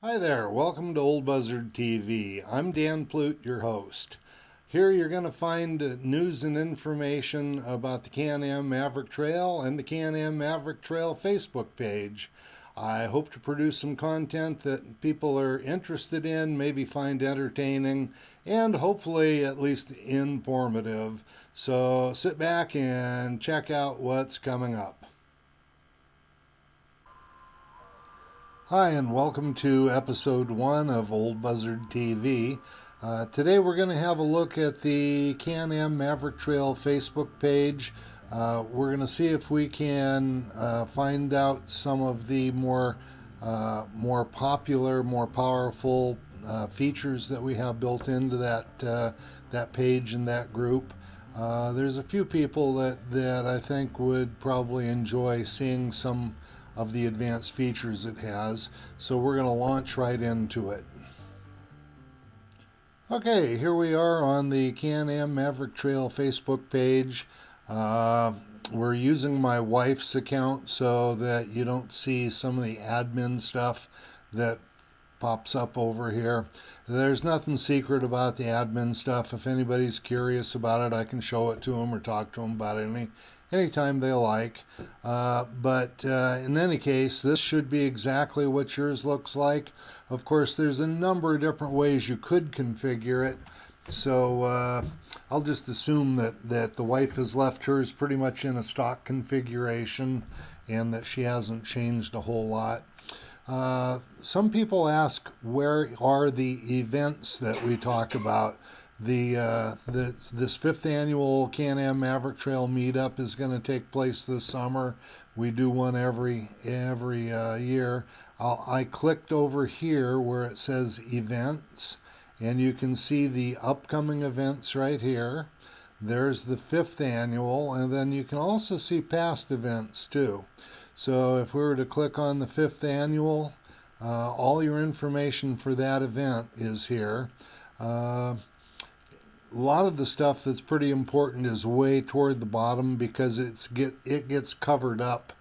Hi there, welcome to Old Buzzard TV. I'm Dan Plute, your host. Here you're going to find news and information about the Can-Am Maverick Trail and the Can-Am Maverick Trail Facebook page. I hope to produce some content that people are interested in, maybe find entertaining, and hopefully at least informative. So sit back and check out what's coming up. Hi, and welcome to episode 1 of Old Buzzard TV. Today we're going to have a look at the Can-Am Maverick Trail Facebook page. We're going to see if we can find out some of the more popular, more powerful features that we have built into that page and that group. There's a few people that I think would probably enjoy seeing some of the advanced features it has. So we're going to launch right into it. Okay, here we are on the Can-Am Maverick Trail Facebook page. We're using my wife's account so that you don't see some of the admin stuff that pops up over here. There's nothing secret about the admin stuff. If anybody's curious about it, I can show it to them or talk to them about it anytime they like. But in any case, this should be exactly what yours looks like. Of course, there's a number of different ways you could configure it. So I'll just assume that the wife has left hers pretty much in a stock configuration and that she hasn't changed a whole lot. Some people ask, where are the events that we talk about? This fifth annual Can-Am Maverick Trail meetup is going to take place this summer. We do one every year. I clicked over here where it says events, and you can see the upcoming events right here. There's the fifth annual, and then you can also see past events too. So if we were to click on the fifth annual, all your information for that event is here. A lot of the stuff that's pretty important is way toward the bottom because it gets covered up,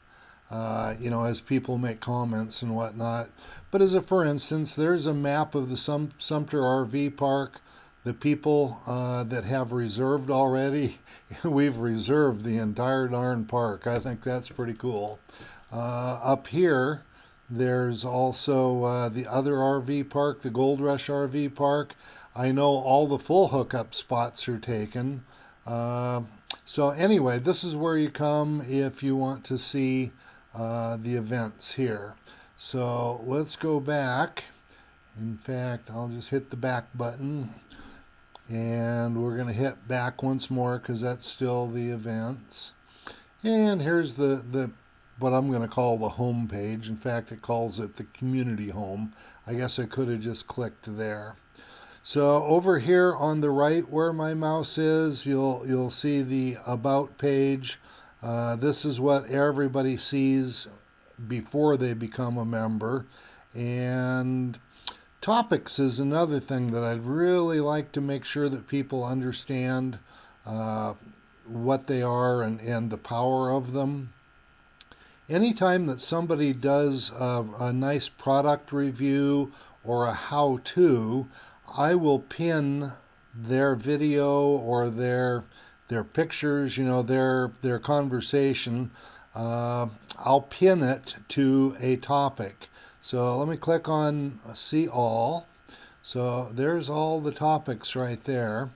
as people make comments and whatnot. But for instance, there's a map of the Sumter RV Park. The people that have reserved already, we've reserved the entire darn park. I think that's pretty cool. Up here, there's also the other RV park, the Gold Rush RV Park. I know all the full hookup spots are taken. So anyway, this is where you come if you want to see the events here. So let's go back. In fact, I'll just hit the back button. And we're going to hit back once more because that's still the events. And here's the what I'm going to call the home page. In fact, it calls it the community home. I guess I could have just clicked there. So over here on the right where my mouse is, you'll see the about page. This is what everybody sees before they become a member. And topics is another thing that I'd really like to make sure that people understand what they are and the power of them. Anytime that somebody does a nice product review or a how-to, I will pin their video or their pictures, their conversation. I'll pin it to a topic. So let me click on See All. So there's all the topics right there.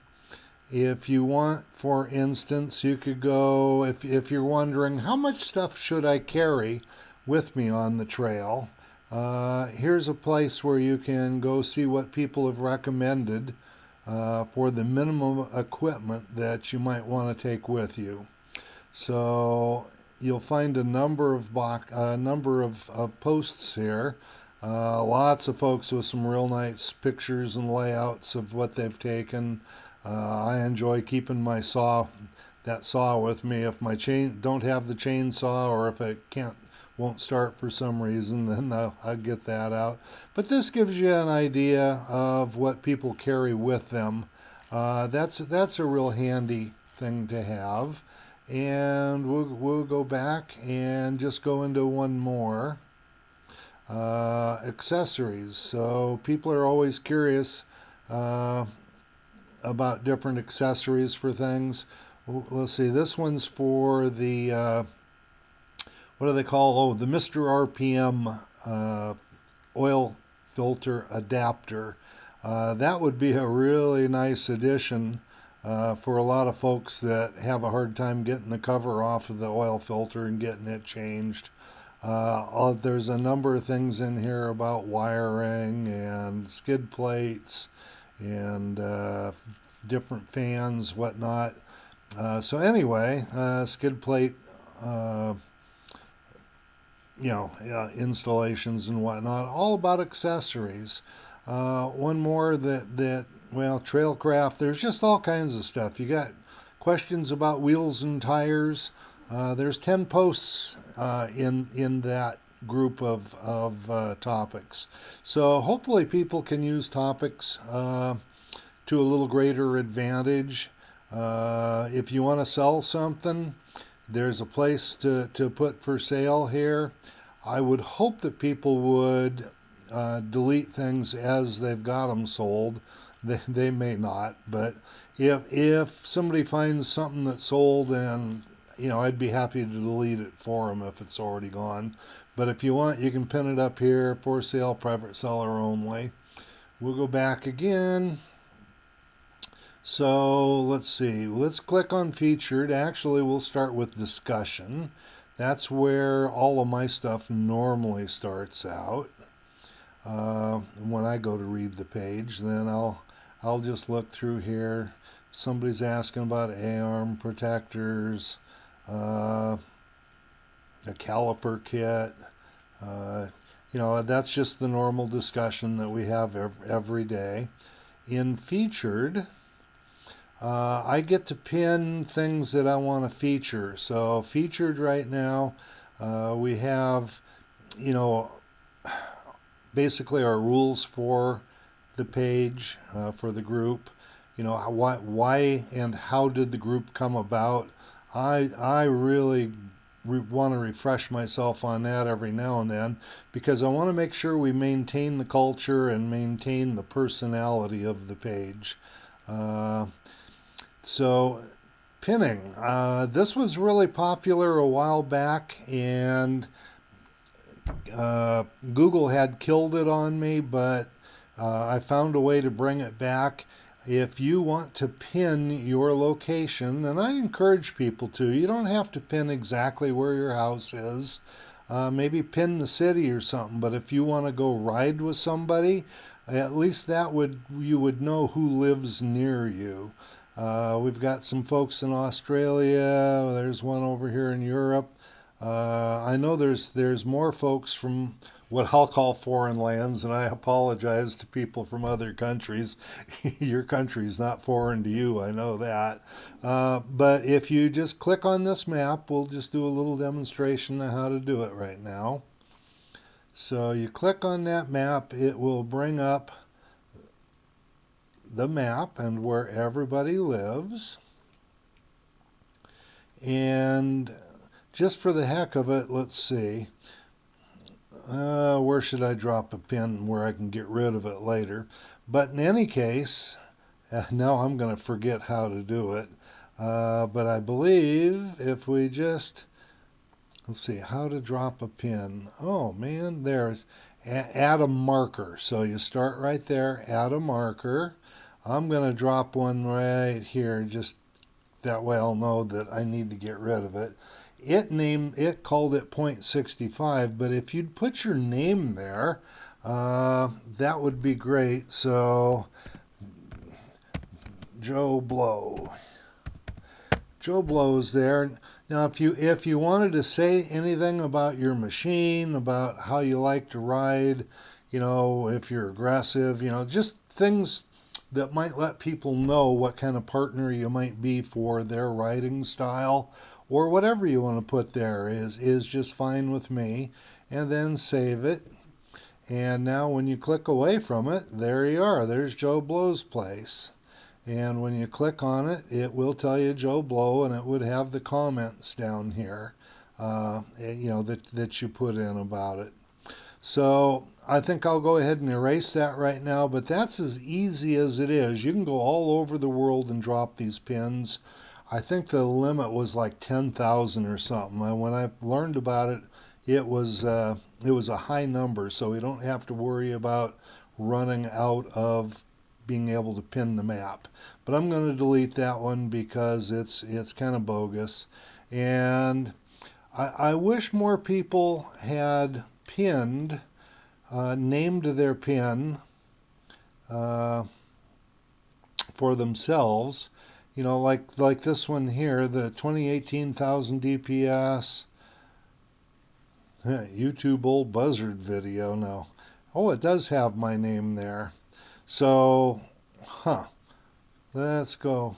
If you want, for instance, you could go, if you're wondering, how much stuff should I carry with me on the trail? Here's a place where you can go see what people have recommended for the minimum equipment that you might want to take with you. So you'll find a number of posts here. Lots of folks with some real nice pictures and layouts of what they've taken. I enjoy keeping my saw with me. If my don't have the chainsaw, or if it won't start for some reason, then I'll get that out. But this gives you an idea of what people carry with them. That's a real handy thing to have. And we'll go back and just go into one more. accessories. So people are always curious uh, about different accessories for things. Let's see, this one's for the, what do they call? Oh, the Mr. RPM oil filter adapter. That would be a really nice addition for a lot of folks that have a hard time getting the cover off of the oil filter and getting it changed. There's a number of things in here about wiring and skid plates and different fans, whatnot. So anyway, skid plate, installations and whatnot, all about accessories. One more Trailcraft, there's just all kinds of stuff. You got questions about wheels and tires. There's 10 posts in that group of topics. So hopefully people can use topics to a little greater advantage. If you want to sell something, there's a place to put for sale here. I would hope that people would delete things as they've got them sold. They may not, but if somebody finds something that's sold, and I'd be happy to delete it for them if it's already gone. But if you want, you can pin it up here, for sale, private seller only. We'll go back again. So let's see, let's click on featured. Actually, we'll start with discussion. That's where all of my stuff normally starts out. When I go to read the page, then I'll just look through here. Somebody's asking about A-arm protectors, a caliper kit. That's just the normal discussion that we have every day. In featured, I get to pin things that I want to feature. So featured right now, we have, basically our rules for the page, for the group. Why and how did the group come about? I really want to refresh myself on that every now and then, because I want to make sure we maintain the culture and maintain the personality of the page. So pinning, this was really popular a while back, and Google had killed it on me, but I found a way to bring it back. If you want to pin your location, and I encourage people to, you don't have to pin exactly where your house is. Maybe pin the city or something, but if you want to go ride with somebody, at least you would know who lives near you. We've got some folks in Australia. There's one over here in Europe. I know there's more folks from what I'll call foreign lands, and I apologize to people from other countries. Your country's not foreign to you, I know that. But if you just click on this map, we'll just do a little demonstration of how to do it right now. So you click on that map, it will bring up the map and where everybody lives. And just for the heck of it, let's see. Where should I drop a pin where I can get rid of it later? But in any case, now I'm going to forget how to do it. But I believe if we just, let's see, how to drop a pin. Oh man, there's add a marker. So you start right there, add a marker. I'm going to drop one right here, just that way I'll know that I need to get rid of it. It called it 0.65, but if you'd put your name there, that would be great. So Joe Blow. Joe Blow's there. Now if you wanted to say anything about your machine, about how you like to ride, if you're aggressive, just things that might let people know what kind of partner you might be for their riding style, or whatever you want to put there is just fine with me. And then save it. And now when you click away from it, there you are. There's Joe Blow's place. And when you click on it, it will tell you Joe Blow, and it would have the comments down here, that you put in about it. So I think I'll go ahead and erase that right now, but that's as easy as it is. You can go all over the world and drop these pins. I think the limit was like 10,000 or something. And when I learned about it, it was a high number, so we don't have to worry about running out of being able to pin the map. But I'm going to delete that one because it's kind of bogus. And I wish more people had pinned, named their pin uh, for themselves. You know, like this one here, the 2018 1000 DPS YouTube old Buzzard video. Now, oh, it does have my name there. So, let's go.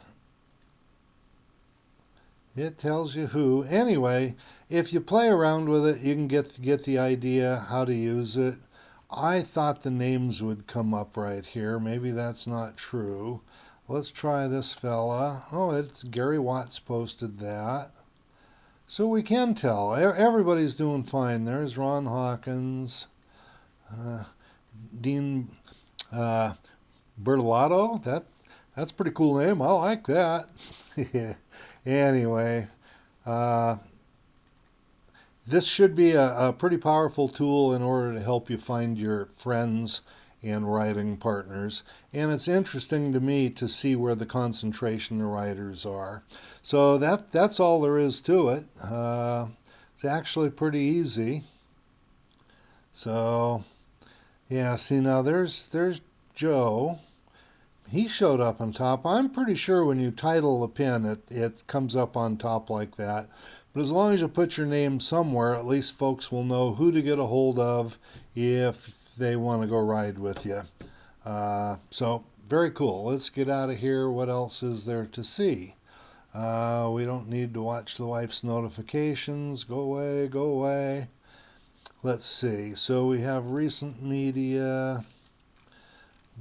It tells you who. Anyway, if you play around with it, you can get the idea how to use it. I thought the names would come up right here. Maybe that's not true. Let's try this fella. Oh, it's Gary Watts posted that. So we can tell. Everybody's doing fine. There's Ron Hawkins, Dean Bertolato. That's a pretty cool name. I like that. Anyway, this should be a pretty powerful tool in order to help you find your friends and writing partners. And it's interesting to me to see where the concentration of writers are. So that's all there is to it. It's actually pretty easy. So, yeah, see now there's Joe. He showed up on top. I'm pretty sure when you title a pin, it comes up on top like that. But as long as you put your name somewhere, at least folks will know who to get a hold of if they want to go ride with you. So, very cool. Let's get out of here. What else is there to see? We don't need to watch the wife's notifications. Go away, go away. Let's see. So we have recent media.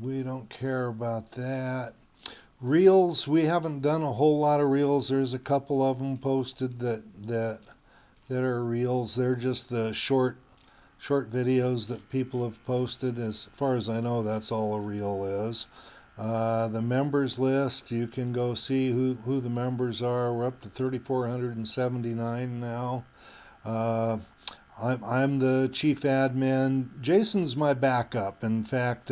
We don't care about that. Reels, we haven't done a whole lot of reels. There's a couple of them posted that are reels. They're just the short videos that people have posted. As far as I know, that's all a reel is. The members list, you can go see who the members are. We're up to 3,479 now. I'm the chief admin. Jason's my backup. In fact,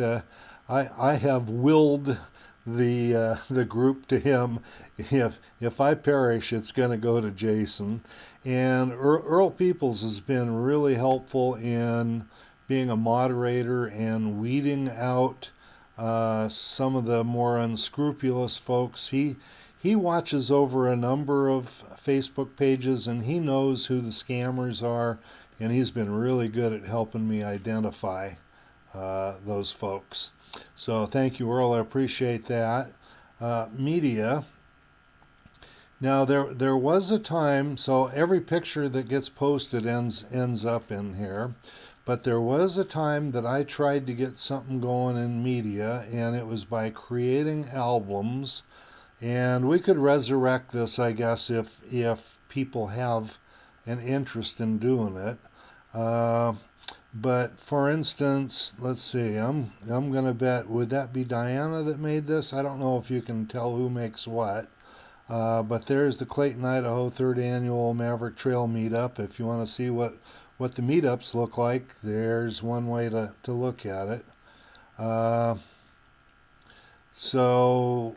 I have willed the group to him. If I perish, it's going to go to Jason. And Earl Peoples has been really helpful in being a moderator and weeding out some of the more unscrupulous folks. He watches over a number of Facebook pages, and he knows who the scammers are, and he's been really good at helping me identify those folks. So thank you, Earl. I appreciate that. Media. Now there was a time, so every picture that gets posted ends up in here, but there was a time that I tried to get something going in media, and it was by creating albums, and we could resurrect this, I guess, if people have an interest in doing it. But for instance, let's see, I'm gonna bet, would that be Diana that made this? I don't know if you can tell who makes what. But there's the Clayton, Idaho 3rd Annual Maverick Trail Meetup. If you want to see what the meetups look like, there's one way to look at it. So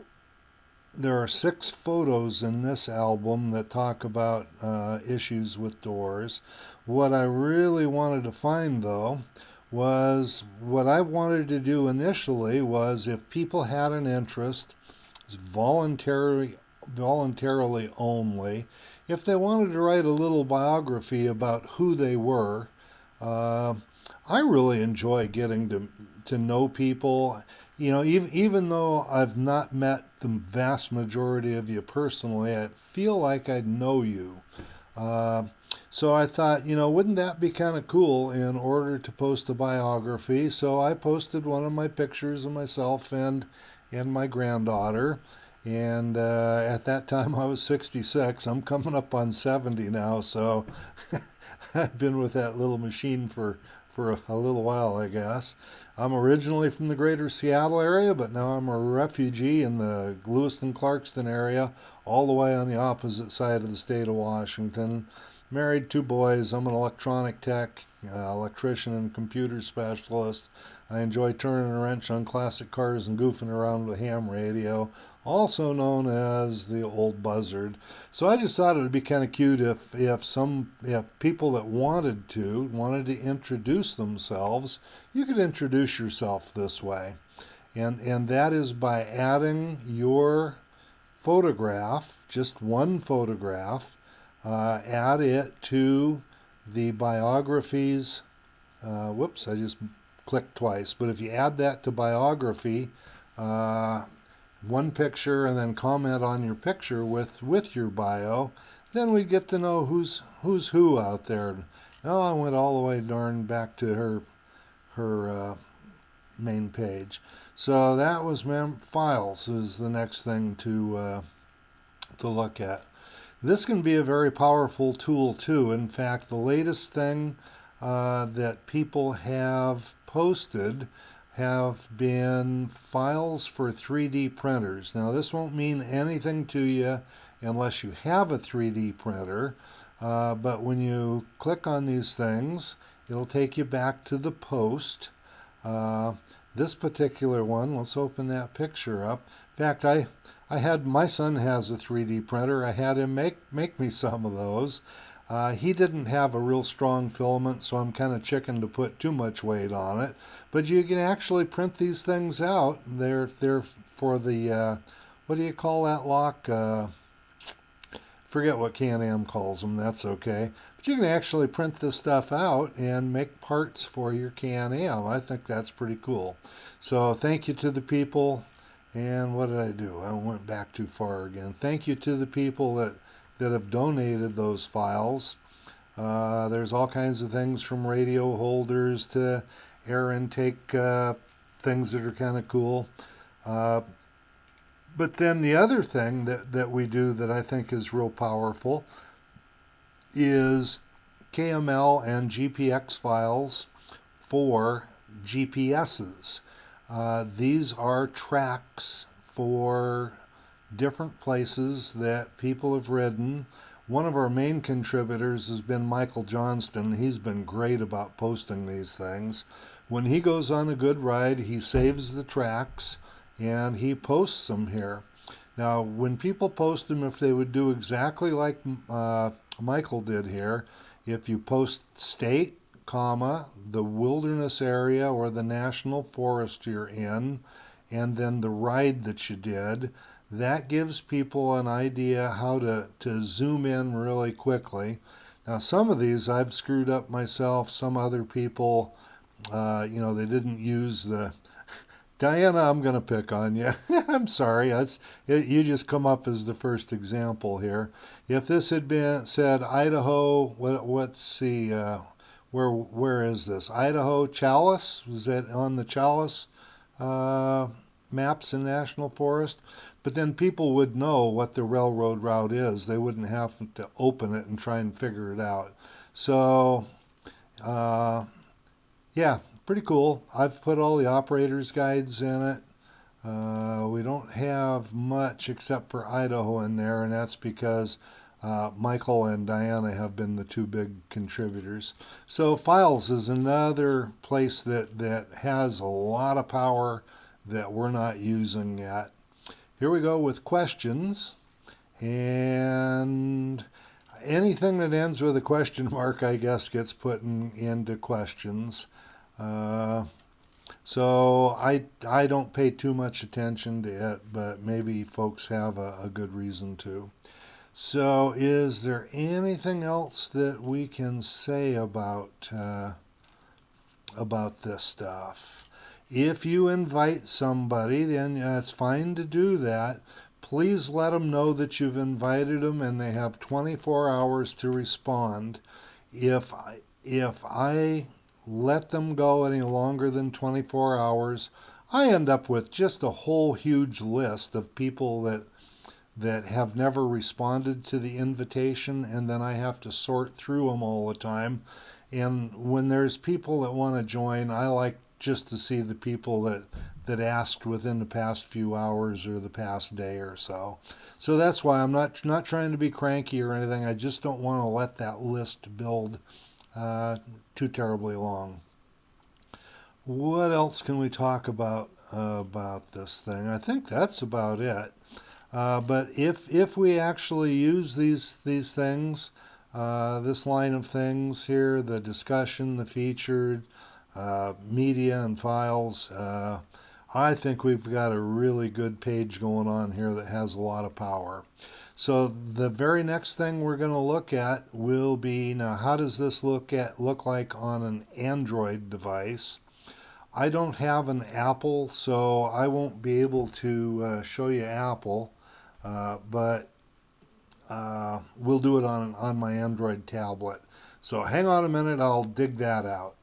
there are 6 photos in this album that talk about issues with doors. What I really wanted to find, though, was what I wanted to do initially was if people had an interest, it's voluntarily only. If they wanted to write a little biography about who they were, I really enjoy getting to know people. You know, even though I've not met the vast majority of you personally, I feel like I know you. So I thought, wouldn't that be kind of cool in order to post a biography? So I posted one of my pictures of myself and my granddaughter. And at that time I was 66. I'm coming up on 70 now, so I've been with that little machine for for a little while, I guess. I'm originally from the greater Seattle area, but now I'm a refugee in the Lewiston-Clarkston area, all the way on the opposite side of the state of Washington. Married, 2 boys. I'm an electronic tech, electrician and computer specialist. I enjoy turning a wrench on classic cars and goofing around with ham radio, also known as the old Buzzard. So I just thought it would be kind of cute if people that wanted to introduce themselves, you could introduce yourself this way, and that is by adding your photograph, just one photograph, add it to the biographies. Whoops, I just clicked twice. But if you add that to biography, one picture, and then comment on your picture with your bio, then we get to know who's who out there. Now I went all the way darn back to her main page. So that was files is the next thing to look at. This can be a very powerful tool too. In fact, the latest thing that people have posted have been files for 3D printers. Now this won't mean anything to you unless you have a 3D printer, but when you click on these things, it'll take you back to the post. This particular one, let's open that picture up. In fact, my son has a 3D printer. I had him make me some of those. He didn't have a real strong filament, so I'm kind of chicken to put too much weight on it. But you can actually print these things out. They're for the, what do you call that lock? Forget what Can-Am calls them, that's okay. But you can actually print this stuff out and make parts for your Can-Am. I think that's pretty cool. So thank you to the people, and what did I do? I went back too far again. Thank you to the people that have donated those files. There's all kinds of things from radio holders to air intake things that are kind of cool. But then the other thing that we do that I think is real powerful is KML and GPX files for GPSs. These are tracks for different places that people have ridden. One of our main contributors has been Michael Johnston. He's been great about posting these things. When he goes on a good ride, he saves the tracks and he posts them here. Now, when people post them, if they would do exactly like Michael did here, if you post state, comma, the wilderness area or the national forest you're in, and then the ride that you did, that gives people an idea how to zoom in really quickly. Now, some of these I've screwed up myself. Some other people, they didn't use the... Diana, I'm going to pick on you. I'm sorry. You just come up as the first example here. If this had been said Idaho, let's see, where is this? Idaho Chalice? Was that on the Chalice maps in National Forest? But then people would know what the railroad route is. They wouldn't have to open it and try and figure it out. So, yeah, pretty cool. I've put all the operators' guides in it. We don't have much except for Idaho in there, and that's because Michael and Diana have been the two big contributors. So files is another place that has a lot of power that we're not using yet. Here we go with questions, and anything that ends with a question mark, I guess, gets put into questions. So I don't pay too much attention to it, but maybe folks have a good reason to. So is there anything else that we can say about this stuff? If you invite somebody, then it's fine to do that. Please let them know that you've invited them, and they have 24 hours to respond. If I let them go any longer than 24 hours, I end up with just a whole huge list of people that have never responded to the invitation, and then I have to sort through them all the time. And when there's people that want to join, I like just to see the people that asked within the past few hours or the past day or so. So that's why I'm not trying to be cranky or anything. I just don't want to let that list build too terribly long. What else can we talk about this thing? I think that's about it. But if we actually use these things, this line of things here, the discussion, the featured, media and files, I think we've got a really good page going on here that has a lot of power. So the very next thing we're going to look at will be, now how does this look like on an Android device? I don't have an Apple, so I won't be able to show you Apple, but we'll do it on my Android tablet. So hang on a minute, I'll dig that out.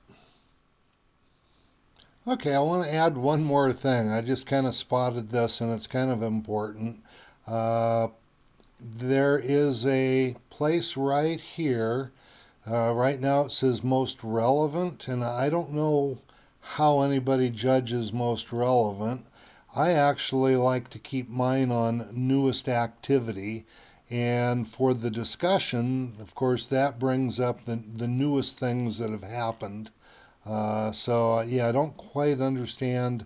Okay, I want to add one more thing. I just kind of spotted this and it's kind of important. There is a place right here. Right now it says most relevant, and I don't know how anybody judges most relevant. I actually like to keep mine on newest activity, and for the discussion, of course, that brings up the newest things that have happened. Yeah, I don't quite understand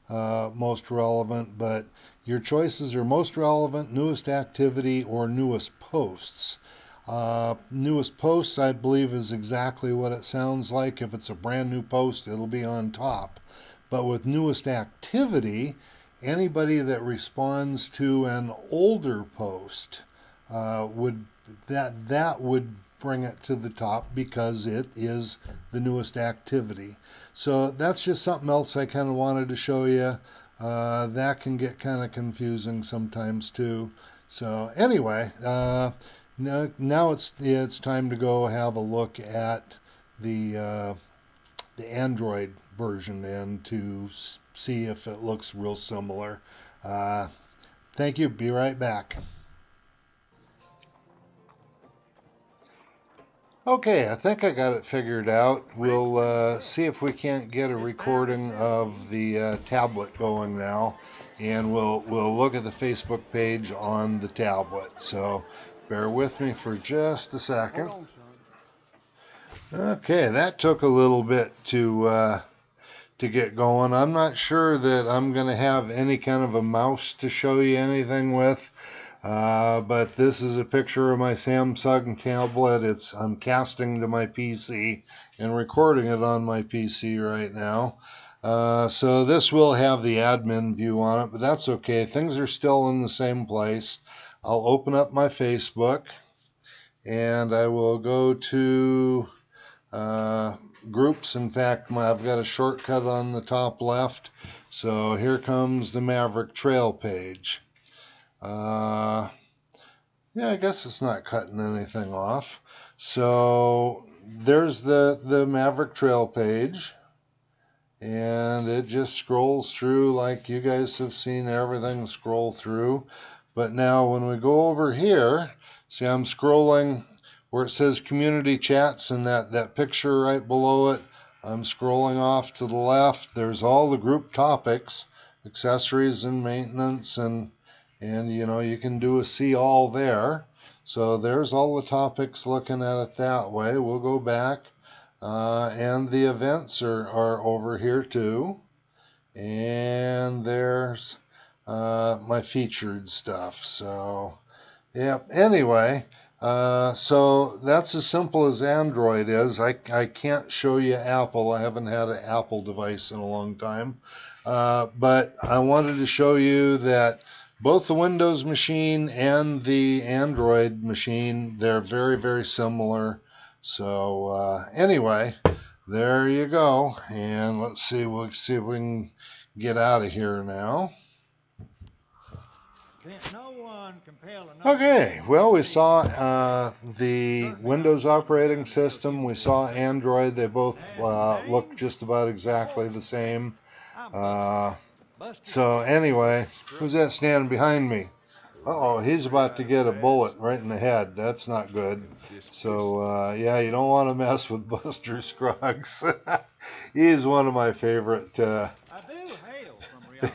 most relevant, but your choices are most relevant, newest activity, or newest posts. Newest posts, I believe, is exactly what it sounds like. If it's a brand new post, it'll be on top. But with newest activity, anybody that responds to an older post would bring it to the top because it is the newest activity. So that's just something else I kind of wanted to show you. That can get kind of confusing sometimes too. So anyway, now it's time to go have a look at the Android version and to see if it looks real similar. Thank you. Be right back. Okay, I think I got it figured out. We'll see if we can't get a recording of the tablet going now, and we'll look at the Facebook page on the tablet. So bear with me for just a second. Okay, that took a little bit to get going. I'm not sure that I'm going to have any kind of a mouse to show you anything with. But this is a picture of my Samsung tablet. I'm casting to my PC and recording it on my PC right now. So this will have the admin view on it, but that's okay. Things are still in the same place. I'll open up my Facebook and I will go to groups. In fact, I've got a shortcut on the top left. So here comes the Maverick Trail page. Yeah, I guess it's not cutting anything off. So there's the Maverick Trail page, and it just scrolls through like you guys have seen everything scroll through. But now when we go over here, see I'm scrolling where it says community chats and that picture right below it. I'm scrolling off to the left. There's all the group topics, accessories and maintenance, and you know, you can do a see all there. So there's all the topics looking at it that way. We'll go back, and the events are over here too. And there's my featured stuff. So, yep. Anyway, so that's as simple as Android is. I can't show you Apple. I haven't had an Apple device in a long time. But I wanted to show you that both the Windows machine and the Android machine, they're very, very similar. So anyway, there you go. And we'll see if we can get out of here now. Okay, well, we saw the Windows operating system. We saw Android. They both look just about exactly the same. So anyway, who's that standing behind me? Uh-oh, he's about to get a bullet right in the head. That's not good. So, yeah, you don't want to mess with Buster Scruggs. He's one of my favorite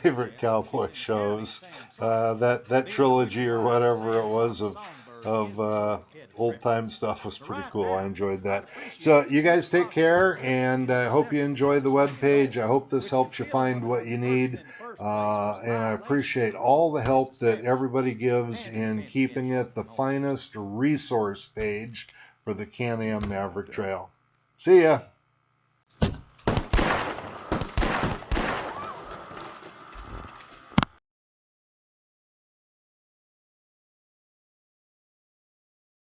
favorite cowboy shows. That trilogy or whatever it was of old time stuff was pretty cool. I enjoyed that. So you guys take care, and I hope you enjoy the web page. I hope this helps you find what you need. And I appreciate all the help that everybody gives in keeping it the finest resource page for the Can-Am Maverick Trail. See ya.